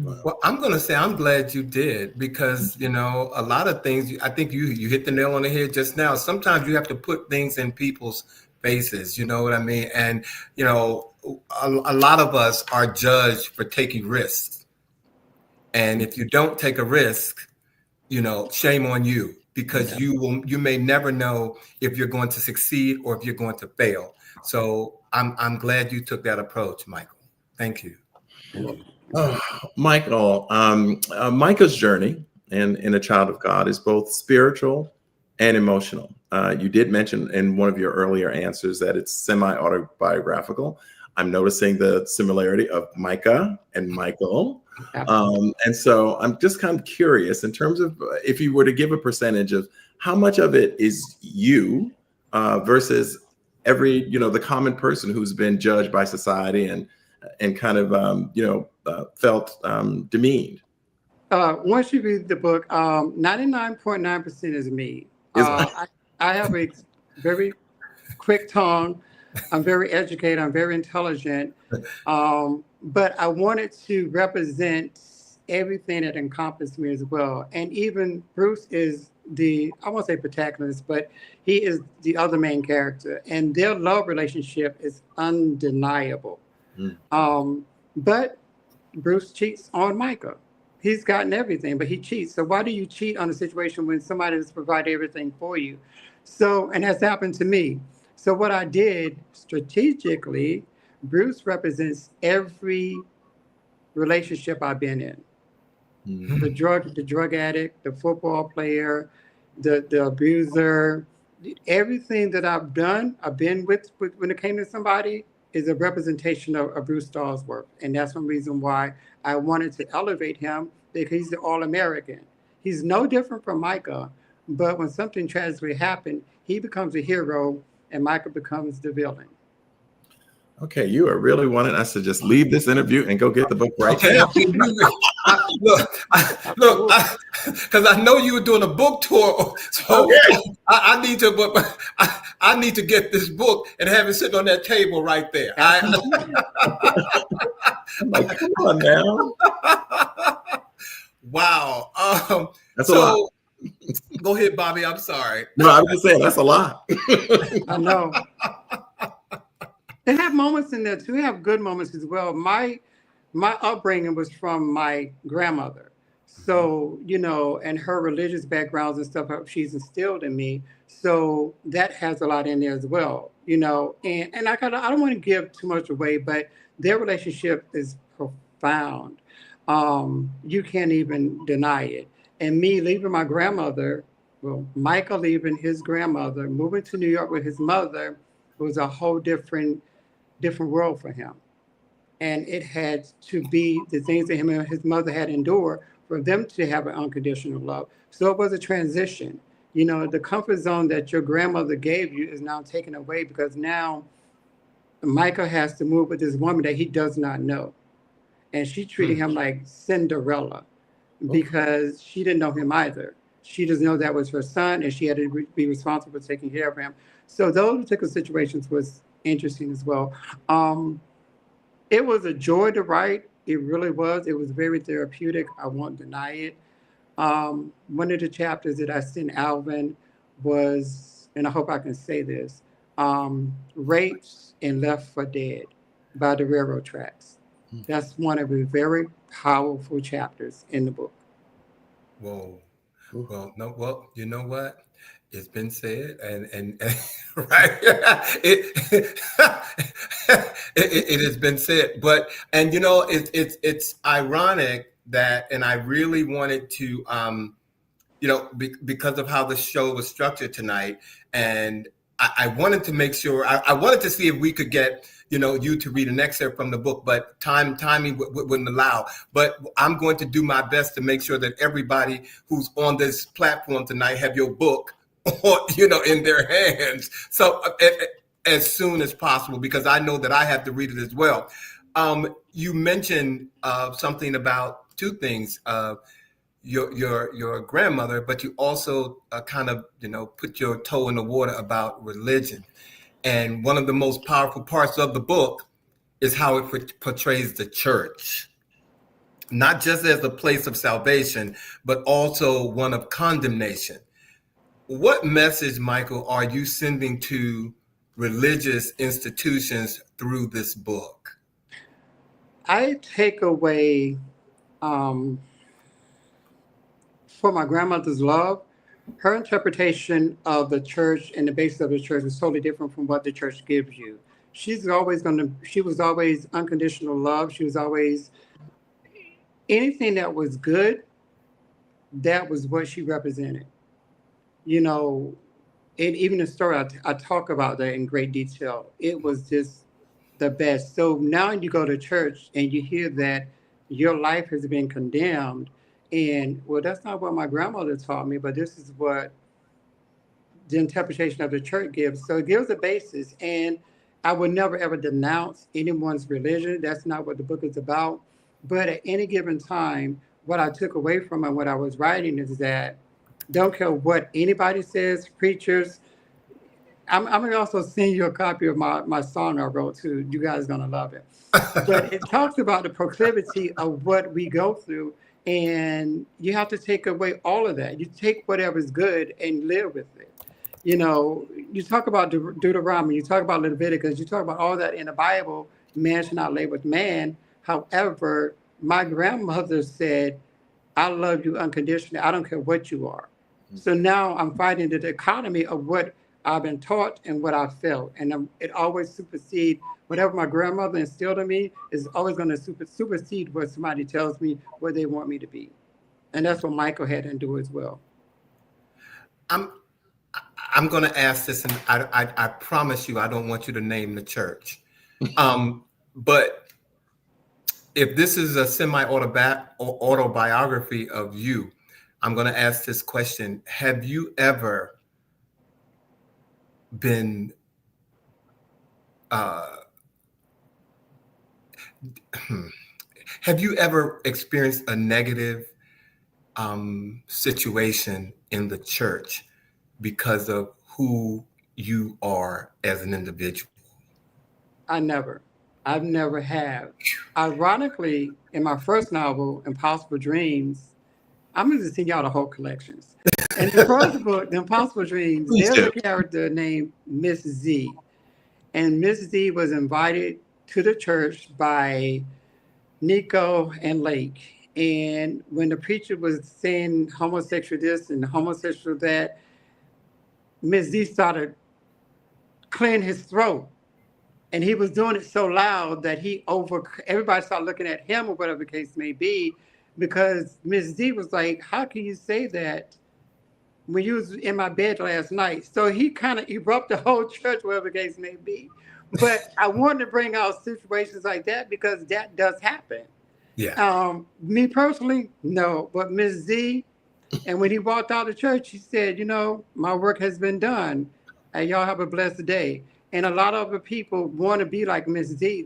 Well, I'm going to say I'm glad you did, because, you know, a lot of things, I think you hit the nail on the head just now. Sometimes you have to put things in people's faces, you know what I mean? And, you know, a lot of us are judged for taking risks. And if you don't take a risk, you know, shame on you, because you may never know if you're going to succeed or if you're going to fail. So I'm glad you took that approach, Mykle. Thank you. Oh, Mykle, Micah's journey in A Child of God is both spiritual and emotional. You did mention in one of your earlier answers that it's semi-autobiographical. I'm noticing the similarity of Micah and Mykle. And so I'm just kind of curious in terms of if you were to give a percentage of how much of it is you versus every, you know, the common person who's been judged by society and kind of, felt demeaned. Once you read the book, 99.9% is me. I have a very quick tongue. I'm very educated. I'm very intelligent. But I wanted to represent everything that encompassed me as well. And even Bruce is I won't say protagonist, but he is the other main character. And their love relationship is undeniable. But Bruce cheats on Micah. He's gotten everything, but he cheats. So why do you cheat on a situation when somebody has provided everything for you? So, and that's happened to me. So what I did strategically, Bruce represents every relationship I've been in. The drug addict, the football player, the abuser, everything that I've done, I've been with when it came to somebody, is a representation of Bruce Stallsworth. And that's one reason why I wanted to elevate him, because he's the All-American. He's no different from Micah, but when something tragically happened, he becomes a hero and Micah becomes the villain. Okay, you are really wanting us to just leave this interview and go get the book right now. Look, because I know you were doing a book tour, so I need to get this book and have it sitting on that table right there. I'm like, come on now. Wow. That's a lot. Go ahead, Bobby. I'm sorry. No, I was just saying that's a lot. I know. They have moments in there too. They have good moments as well. My upbringing was from my grandmother. So, you know, and her religious backgrounds and stuff she's instilled in me. So that has a lot in there as well, you know. And I don't want to give too much away, but their relationship is profound. You can't even deny it. And me leaving my grandmother, well, Mykle leaving his grandmother, moving to New York with his mother, was a whole different world for him. And it had to be the things that him and his mother had endured for them to have an unconditional love. So it was a transition. You know, the comfort zone that your grandmother gave you is now taken away, because now Micah has to move with this woman that he does not know. And she treated him like Cinderella, because she didn't know him either. She doesn't know that was her son, and she had to be responsible for taking care of him. So those particular situations was interesting as well. It was a joy to write. It really was. It was very therapeutic. I won't deny it. One of the chapters that I sent Alvin was, and I hope I can say this, Raped and Left for Dead by the Railroad Tracks. That's one of the very powerful chapters in the book. Whoa. Well, no, well, you know what? It's been said, and right, it has been said, but, and you know, it's ironic that, and I really wanted to, you know, because of how the show was structured tonight, and I wanted to make sure, I wanted to see if we could get, you know, you to read an excerpt from the book, but timing wouldn't allow. But I'm going to do my best to make sure that everybody who's on this platform tonight have your book, you know, in their hands. So as soon as possible, because I know that I have to read it as well. You mentioned something about two things. Your grandmother, but you also kind of, you know, put your toe in the water about religion. And one of the most powerful parts of the book is how it portrays the church, not just as a place of salvation, but also one of condemnation. What message, Mykle, are you sending to religious institutions through this book? I take away for my grandmother's love. Her interpretation of the church and the basis of the church is totally different from what the church gives you. She was always unconditional love. She was always anything that was good, that was what she represented. You know, and even the story, I talk about that in great detail. It was just the best. So now you go to church and you hear that your life has been condemned. And well, that's not what my grandmother taught me, but this is what the interpretation of the church gives. So it gives a basis. And I would never ever denounce anyone's religion. That's not what the book is about. But at any given time, what I took away from it, what I was writing is that don't care what anybody says, preachers. I'm going to also send you a copy of my song I wrote too. You guys are going to love it. But it talks about the proclivity of what we go through. And you have to take away all of that. You take whatever's good and live with it. You know, you talk about Deuteronomy, you talk about Leviticus, you talk about all that in the Bible. Man should not lay with man. However, my grandmother said, I love you unconditionally. I don't care what you are. So now I'm fighting the dichotomy of what I've been taught and what I felt. And it always supersedes whatever my grandmother instilled in me is always going to supersede what somebody tells me where they want me to be. And that's what Mykle had to do as well. I'm going to ask this, and I promise you, I don't want you to name the church. But if this is a semi-autobiography of you, I'm going to ask this question. Have you ever been have you ever experienced a negative situation in the church because of who you are as an individual? I've never have. Ironically, in my first novel, Impossible Dreams, I'm going to send y'all the whole collections. In the first book, The Impossible Dreams, there's a character named Miss Z. And Miss Z was invited to the church by Nico and Lake. And when the preacher was saying homosexual this and homosexual that, Miss Z started clearing his throat. And he was doing it so loud that everybody started looking at him or whatever the case may be, because Miss Z was like, how can you say that when you was in my bed last night? So he kind of erupted the whole church, whatever the case may be. But I wanted to bring out situations like that because that does happen. Yeah. Me personally, no. But Miss Z, and when he walked out of church, he said, you know, my work has been done. And y'all have a blessed day. And a lot of other people want to be like Miss Z.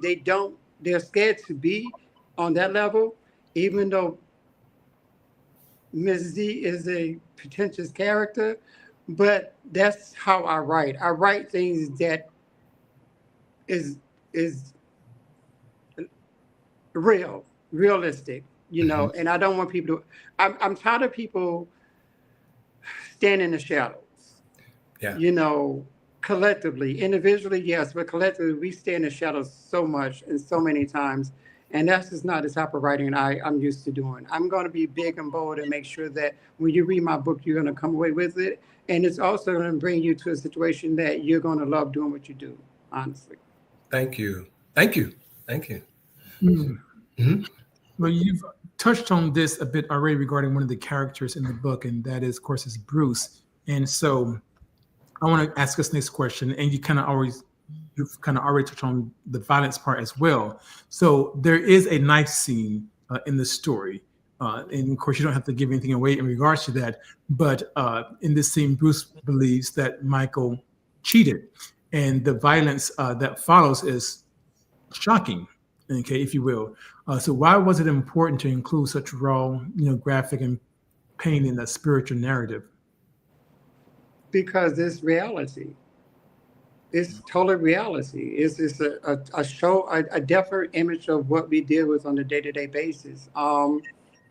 They're scared to be on that level, even though Miss Z is a pretentious character. But that's how I write. I write things that is realistic, you know, and I don't want people to, I'm tired of people standing in the shadows. Yeah. You know, collectively, individually, yes, but collectively, we stay in the shadows so much and so many times. And that's just not the type of writing I'm used to doing. I'm going to be big and bold and make sure that when you read my book, you're going to come away with it. And it's also going to bring you to a situation that you're going to love doing what you do, honestly. Thank you. Thank you. Thank you. Mm-hmm. Well, you've touched on this a bit already regarding one of the characters in the book, and that is, of course, is Bruce. And so I want to ask this next question, and you've kind of already touched on the violence part as well. So there is a knife scene in the story. And of course, you don't have to give anything away in regards to that. But in this scene, Bruce believes that Mykle cheated. And the violence that follows is shocking, okay, if you will. So why was it important to include such raw, graphic and pain in that spiritual narrative? Because it's reality. it's totally reality. It's a show, a definite image of what we deal with on a day-to-day basis.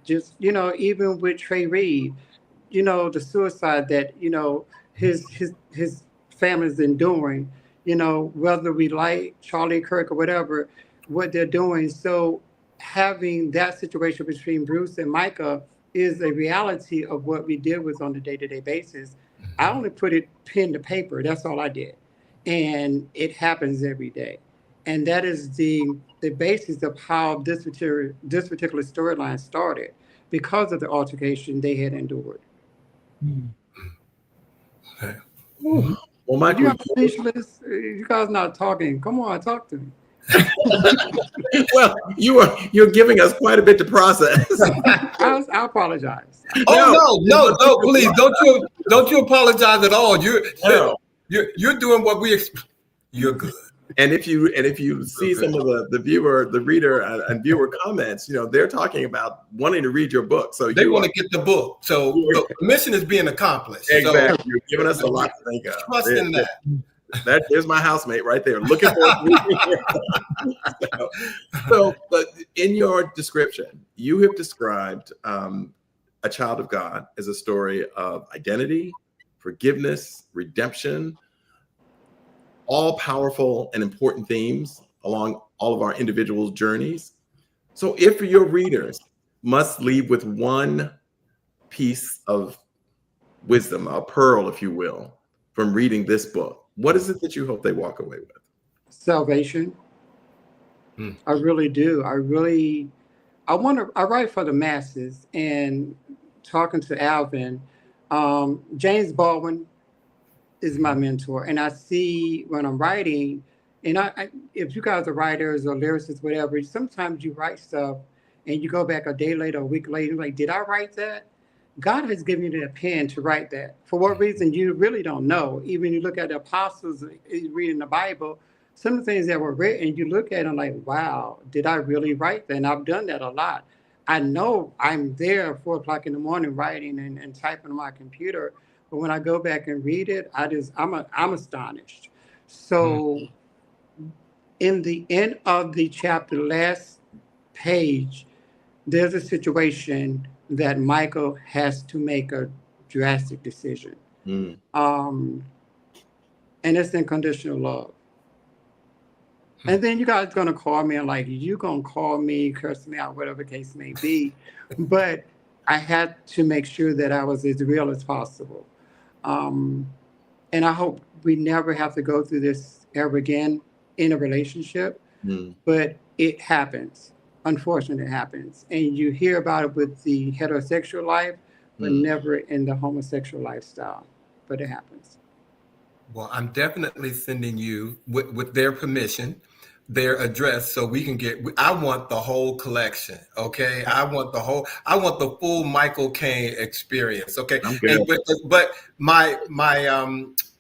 Just, even with Trey Reed, the suicide that, his family's enduring, whether we like Charlie Kirk or whatever, what they're doing. So having that situation between Bruce and Micah is a reality of what we deal with on a day-to-day basis. I only put it pen to paper. That's all I did. And it happens every day. And that is the basis of how this particular storyline started, because of the altercation they had endured. Okay. Well, You Michael, guys speechless? You guys not talking. Come on, talk to me. well, you're giving us quite a bit to process. I apologize. Oh no, please don't you apologize at all. You're doing what we expect. You're good. And if you see some of the reader and viewer comments, they're talking about wanting to read your book. So they want to get the book. So the mission is being accomplised. Exactly. So, you're giving us a lot to think of. Trust in that. There's my housemate right there, looking for but in your description, you have described A Child of God as a story of identity, forgiveness, redemption, all powerful and important themes along all of our individual journeys. So if your readers must leave with one piece of wisdom, a pearl, if you will, from reading this book, what is it that you hope they walk away with? Salvation. I really do. I write for the masses, and talking to Alvin, James Baldwin is my mentor, and I see when I'm writing, and I if you guys are writers or lyricists, whatever, sometimes you write stuff and you go back a day later, a week later, like, did I write that? God has given you the pen to write that. For what reason, you really don't know. Even you look at the apostles reading the Bible, some of the things that were written, you look at them like, wow, did I really write that? And I've done that a lot. I know I'm there at 4 o'clock in the morning writing and typing on my computer, but when I go back and read it, I'm astonished. So in the end of the chapter, last page, there's a situation that Michael has to make a drastic decision. And it's unconditional love. And then you guys gonna call me and like, you gonna call me, curse me out, whatever the case may be. But I had to make sure that I was as real as possible. And I hope we never have to go through this ever again in a relationship, but it happens. Unfortunately, it happens. And you hear about it with the heterosexual life, but never in the homosexual lifestyle, but it happens. Well, I'm definitely sending you, with their permission, their address, so we can I want the whole collection. Okay. I want the full Mykle-Kane experience. Okay. But my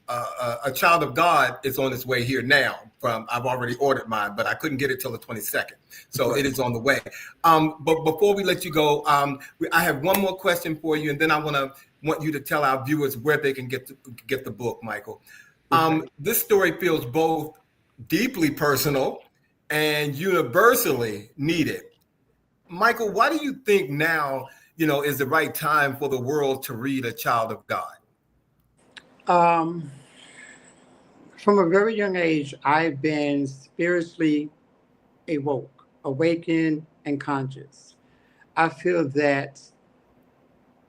A Child of God is on its way here now. I've already ordered mine, but I couldn't get it till the 22nd. So it is on the way. But before we let you go, I have one more question for you, and then I want you to tell our viewers where they can get the book, Michael. This story feels both deeply personal and universally needed. Michael, why do you think now, is the right time for the world to read A Child of God? From a very young age, I've been spiritually awakened, and conscious. I feel that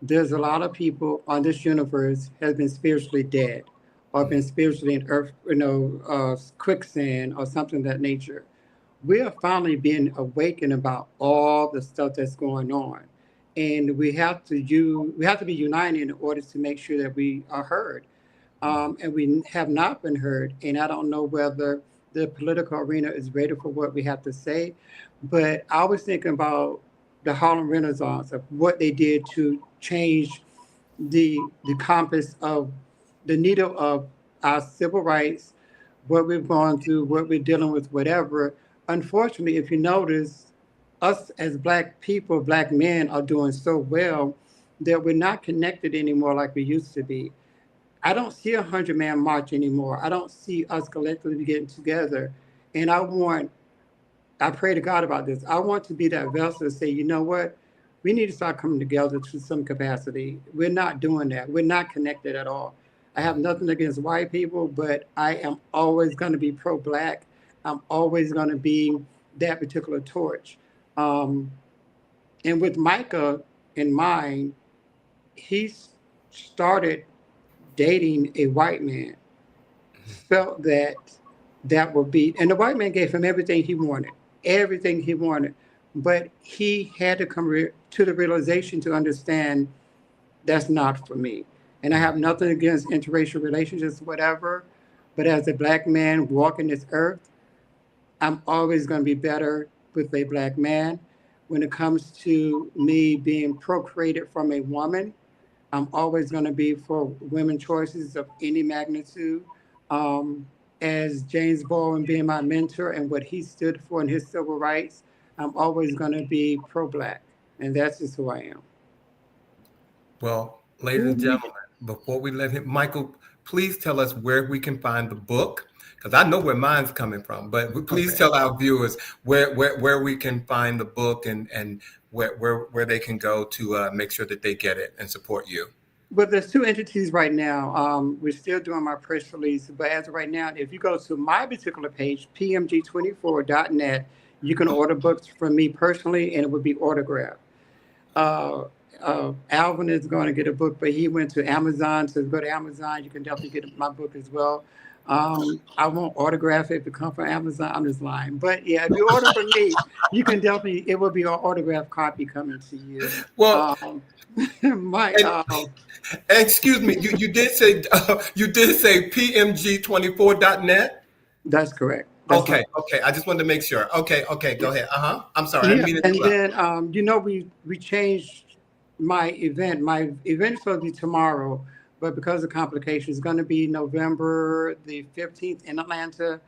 there's a lot of people on this universe has been spiritually dead, or been spiritually in earth, quicksand or something of that nature. We are finally being awakened about all the stuff that's going on, and we have to be united in order to make sure that we are heard. And we have not been heard. And I don't know whether the political arena is ready for what we have to say, but I was thinking about the Harlem Renaissance, of what they did to change the compass of the needle of our civil rights, what we've gone through, what we're dealing with, whatever. Unfortunately, if you notice, us as Black people, Black men are doing so well that we're not connected anymore like we used to be. I don't see 100-man march anymore. I don't see us collectively getting together. And I pray to God about this. I want to be that vessel to say, you know what? We need to start coming together to some capacity. We're not doing that. We're not connected at all. I have nothing against white people, but I am always going to be pro-Black. I'm always going to be that particular torch. And with Micah in mind, he started dating a white man, felt that would be, and the white man gave him everything he wanted, but he had to come to the realization to understand that's not for me. And I have nothing against interracial relationships, whatever, but as a Black man walking this earth, I'm always going to be better with a Black man. When it comes to me being procreated from a woman, I'm always going to be for women choices of any magnitude. As James Baldwin being my mentor and what he stood for in his civil rights, I'm always going to be pro-Black. And that's just who I am. Well, ladies and gentlemen, before we let him, Michael, please tell us where we can find the book, because I know where mine's coming from, but please tell our viewers where we can find the book and where they can go to make sure that they get it and support you. But there's two entities right now. We're still doing my press release, but as of right now, if you go to my particular page, pmg24.net, you can order books from me personally, and it would be autographed. Alvin is going to get a book, but he went to Amazon, so go to Amazon. You can definitely get my book as well. I won't autograph it if it comes from Amazon. I'm just lying. But yeah, if you order from me, you can definitely, it will be an autographed copy coming to you. Well, excuse me, you did say pmg24.net? That's correct. Okay. I just wanted to make sure. Okay, go ahead. I'm sorry. I didn't mean to interrupt. And then, we changed my event. My event is supposed to be tomorrow, but because of complications, it's going to be November the 15th in Atlanta.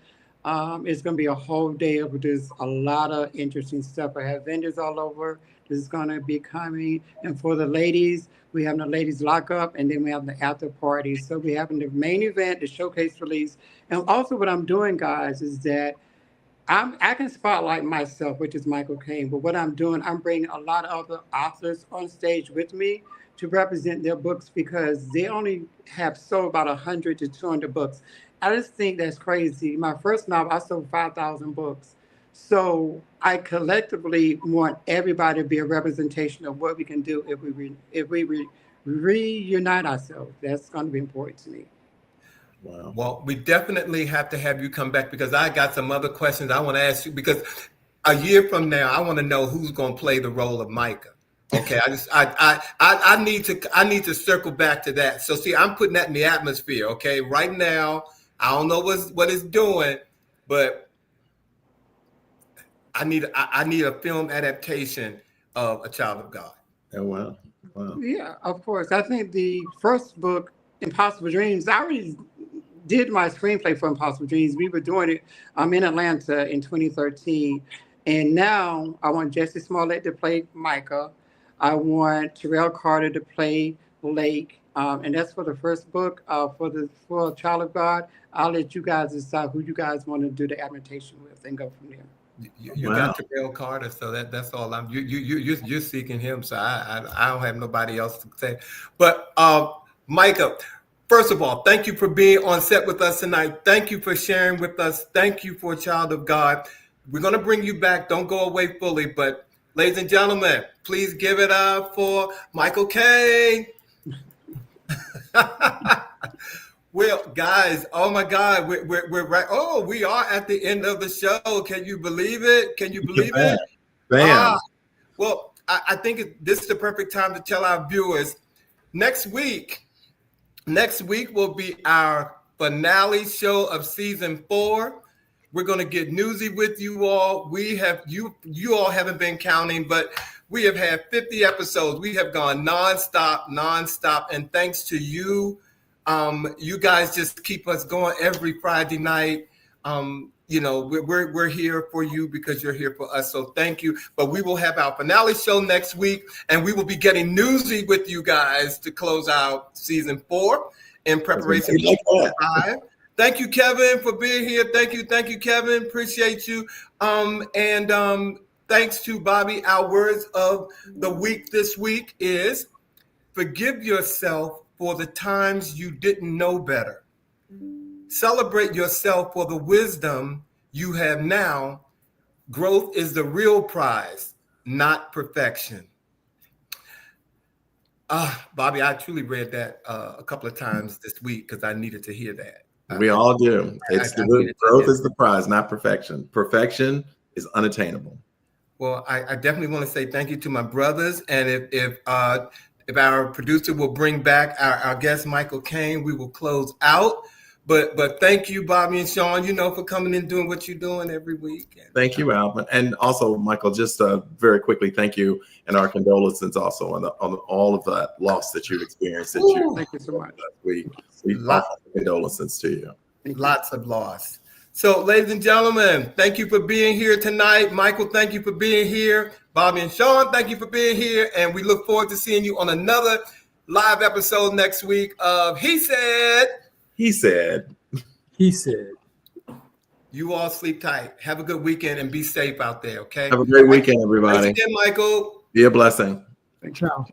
It's going to be a whole day of just a lot of interesting stuff. I have vendors all over. This is going to be coming. And for the ladies, we have the ladies lockup, and then we have the after party. So we have the main event, the showcase release. And also what I'm doing, guys, is that I can spotlight myself, which is Mykle-Kane. But what I'm doing, I'm bringing a lot of other authors on stage with me to represent their books, because they only have sold about 100 to 200 books. I just think that's crazy. My first novel, I sold 5,000 books. So I collectively want everybody to be a representation of what we can do if we reunite ourselves. That's going to be important to me. Wow. Well, we definitely have to have you come back, because I got some other questions I want to ask you, because a year from now, I want to know who's going to play the role of Micah. Okay, I need to circle back to that. So see, I'm putting that in the atmosphere. Okay, right now, I don't know what it's doing, but I need a film adaptation of A Child of God. Oh, wow. Yeah, of course. I think the first book, Impossible Dreams, I already did my screenplay for Impossible Dreams. We were doing it in Atlanta in 2013. And now I want Jesse Smollett to play Micah. I want Terrell Carter to play Lake. And that's for the first book. For A Child of God, I'll let you guys decide who you guys want to do the adaptation with and go from there. You got Terrell Carter, so that's all I'm. You're seeking him, so I don't have nobody else to say. But Micah, first of all, thank you for being on set with us tonight. Thank you for sharing with us. Thank you for A Child of God. We're gonna bring you back. Don't go away fully, but ladies and gentlemen, please give it up for Mykle-Kane. Well, guys, oh my God, we're right. Oh, we are at the end of the show. Can you believe it? Can you believe it? Bam. Well, I think this is the perfect time to tell our viewers. Next week will be our finale show of season 4. We're going to get newsy with you all. We have you all haven't been counting, but we have had 50 episodes. We have gone nonstop, and thanks to you. You guys just keep us going every Friday night. We're here for you because you're here for us. So thank you. But we will have our finale show next week, and we will be getting newsy with you guys to close out season 4. in preparation Like for live. Thank you, Kevin, for being here. Thank you, Kevin. Appreciate you. Thanks to Bobby. Our words of the week this week is forgive yourself for the times you didn't know better. Celebrate yourself for the wisdom you have now. Growth is the real prize, not perfection. Bobby, I truly read that a couple of times this week because I needed to hear that. We all do. Growth is the prize, not perfection. Perfection is unattainable. Well, I definitely want to say thank you to my brothers, and if our producer will bring back our guest Mykle-Kane, we will close out. But thank you, Bobby and Sean, for coming in, doing what you're doing every week. Thank you, Alvin. And also, Michael, just very quickly, thank you. And our condolences also on all of the loss that you've experienced. Thank you so much. We offer condolences to you. Lots of loss. So, ladies and gentlemen, thank you for being here tonight. Michael, thank you for being here. Bobby and Sean, thank you for being here. And we look forward to seeing you on another live episode next week of He Said. He said. He said. You all sleep tight. Have a good weekend and be safe out there, okay? Have a great weekend, everybody. Thanks again, Michael. Be a blessing. Ciao.